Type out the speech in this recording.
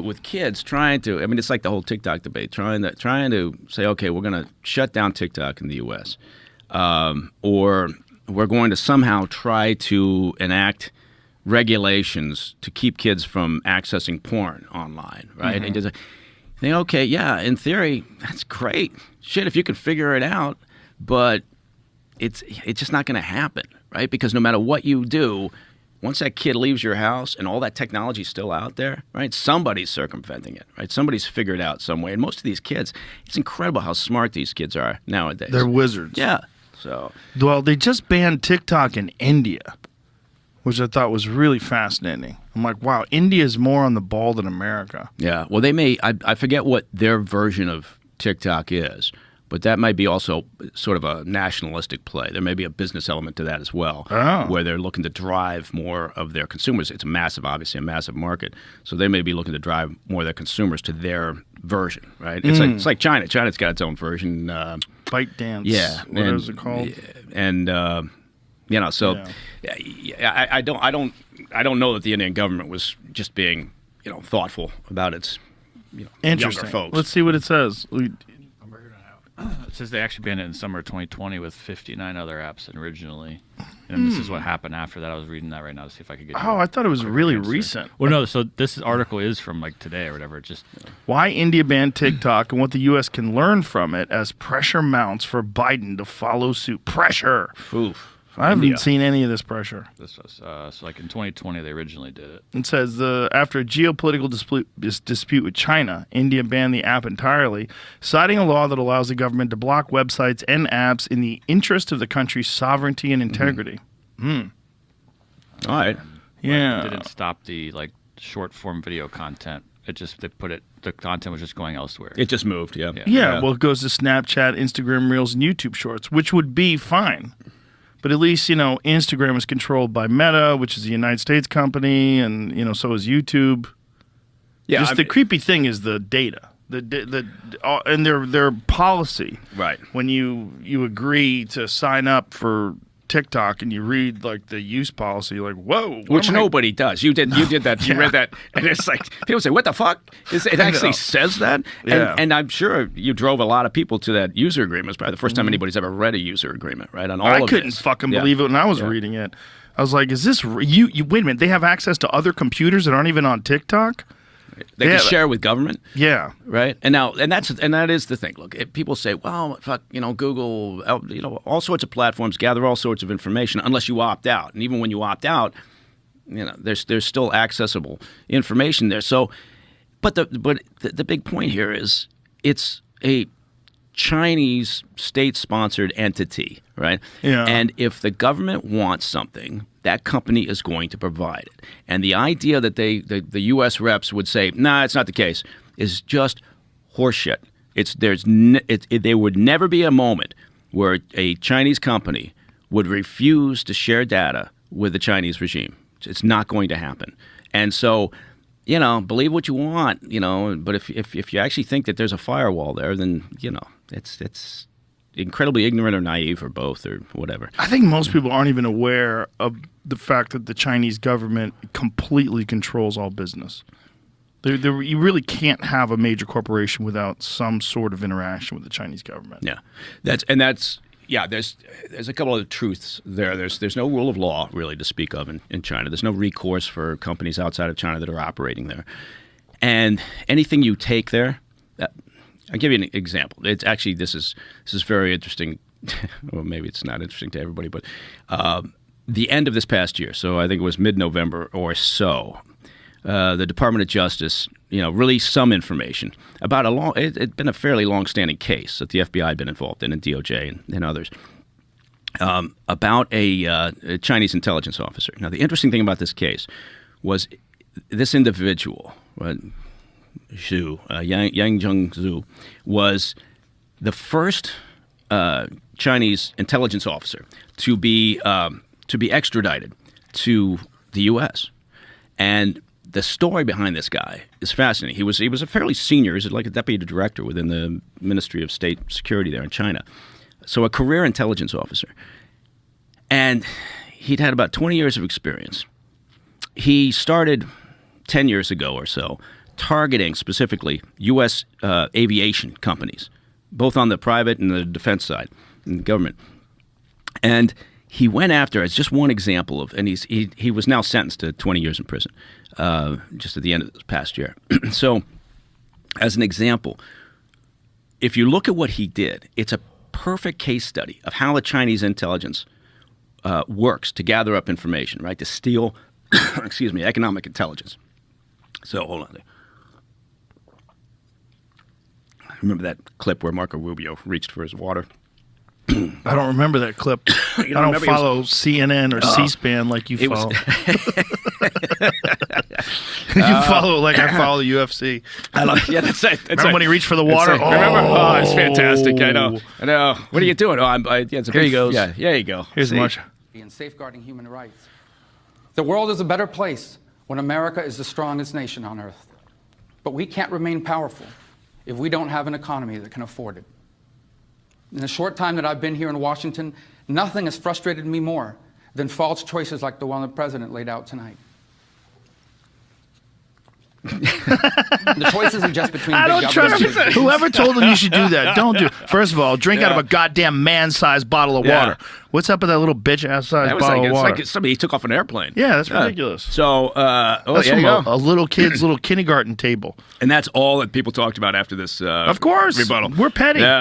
with kids trying to. I mean, it's like the whole TikTok debate. Trying to say, okay, we're going to shut down TikTok in the U.S. Or we're going to somehow try to enact regulations to keep kids from accessing porn online, right? And just think, okay, yeah, in theory, that's great. Shit, if you could figure it out, but it's just not going to happen, right? Because no matter what you do, once that kid leaves your house and all that technology is still out there, right? Somebody's circumventing it, right? Somebody's figured out some way. And most of these kids, it's incredible how smart these kids are nowadays. They're wizards. Yeah. So, well, they just banned TikTok in India, which I thought was really fascinating. I'm like, wow, India's more on the ball than America. Yeah. Well, they may, I forget what their version of TikTok is, but that might be also sort of a nationalistic play. There may be a business element to that as well, where they're looking to drive more of their consumers. It's obviously a massive market. So they may be looking to drive more of their consumers to their version, right? It's like China. China's got its own version. ByteDance. Yeah. What is it called? And, so I don't know that the Indian government was just being, thoughtful about its, younger folks. Let's see what it says. It says they actually banned it in summer of 2020 with 59 other apps originally. And this is what happened after that. I was reading that right now to see if I could get I thought it was really recent. Well, no, so this article is from like today or whatever. Just why India banned TikTok and what the U.S. can learn from it as pressure mounts for Biden to follow suit. Pressure. Oof. I haven't seen any of this pressure. This was so like in 2020 they originally did it. It says after a geopolitical dispute with China, India banned the app entirely, citing a law that allows the government to block websites and apps in the interest of the country's sovereignty and integrity. All right. Yeah. It didn't stop the like short form video content. It just the content was just going elsewhere. It just moved. Yeah. Yeah. Well, it goes to Snapchat, Instagram Reels, and YouTube Shorts, which would be fine. But at least, Instagram is controlled by Meta, which is a United States company, and, so is YouTube. Yeah, the creepy thing is the data, and their policy. Right. When you agree to sign up for TikTok and you read like the use policy, like, whoa. Which nobody does. You did that. You read that. And it's like, people say, what the fuck? It actually says that. And I'm sure you drove a lot of people to that user agreement. It's probably the first time anybody's ever read a user agreement, right? On all of I couldn't fucking believe it when I was reading it. I was like, is this, you wait a minute, they have access to other computers that aren't even on TikTok? They can share with government. Yeah. Right. And that is the thing. Look, people say, well, fuck, Google, all sorts of platforms gather all sorts of information unless you opt out. And even when you opt out, there's still accessible information there. So, but the big point here is it's a Chinese state-sponsored entity, right? Yeah. And if the government wants something, that company is going to provide it. And the idea that the U.S. reps would say, nah, it's not the case, is just horseshit. There would never be a moment where a Chinese company would refuse to share data with the Chinese regime. It's not going to happen. And so, believe what you want, but if you actually think that there's a firewall there, then, it's incredibly ignorant or naive or both or whatever. I think most people aren't even aware of the fact that the Chinese government completely controls all business. You really can't have a major corporation without some sort of interaction with the Chinese government. Yeah, there's a couple of truths there. There's no rule of law really to speak of in China. There's no recourse for companies outside of China that are operating there. And anything you take there, I'll give you an example. It's actually this is very interesting. Well, maybe it's not interesting to everybody, but the end of this past year, so I think it was mid-November or so, the Department of Justice, released some information about it'd been a fairly long-standing case that the FBI had been involved in, and DOJ and others, about a Chinese intelligence officer. Now, the interesting thing about this case was this individual, right, Zhu, Yang Zhengzhu, was the first Chinese intelligence officer to be extradited to the U.S. And the story behind this guy is fascinating. He was a fairly senior. He's like a deputy director within the Ministry of State Security there in China. So a career intelligence officer. And he'd had about 20 years of experience. He started 10 years ago or so targeting specifically U.S. Aviation companies, both on the private and the defense side, and the government. And he went after, as just one example of, and he was now sentenced to 20 years in prison, just at the end of this past year. So, as an example, if you look at what he did, it's a perfect case study of how the Chinese intelligence works to gather up information, right? To steal, excuse me, economic intelligence. So hold on there. Remember that clip where Marco Rubio reached for his water? I don't remember that clip. I don't follow CNN or C-SPAN like you follow. You follow like I follow the UFC. Yeah, that's it. Remember when he reached for the water? Remember? Oh, it's fantastic. I know. What are you doing? Oh, Here he goes. Yeah, there you go. Here's much. And safeguarding human rights. The world is a better place when America is the strongest nation on earth. But we can't remain powerful if we don't have an economy that can afford it. In the short time that I've been here in Washington, nothing has frustrated me more than false choices like the one the president laid out tonight. The choice isn't just between I big don't trust government. you. Whoever told him you should do that, don't do it. First of all, drink out of a goddamn man-sized bottle of water. What's up with that little bitch-ass-sized bottle of water? It's like somebody took off an airplane. Yeah, that's ridiculous. So, That's there from you go. a little kid's little kindergarten table. And that's all that people talked about after this Of course. rebuttal. We're petty. Yeah.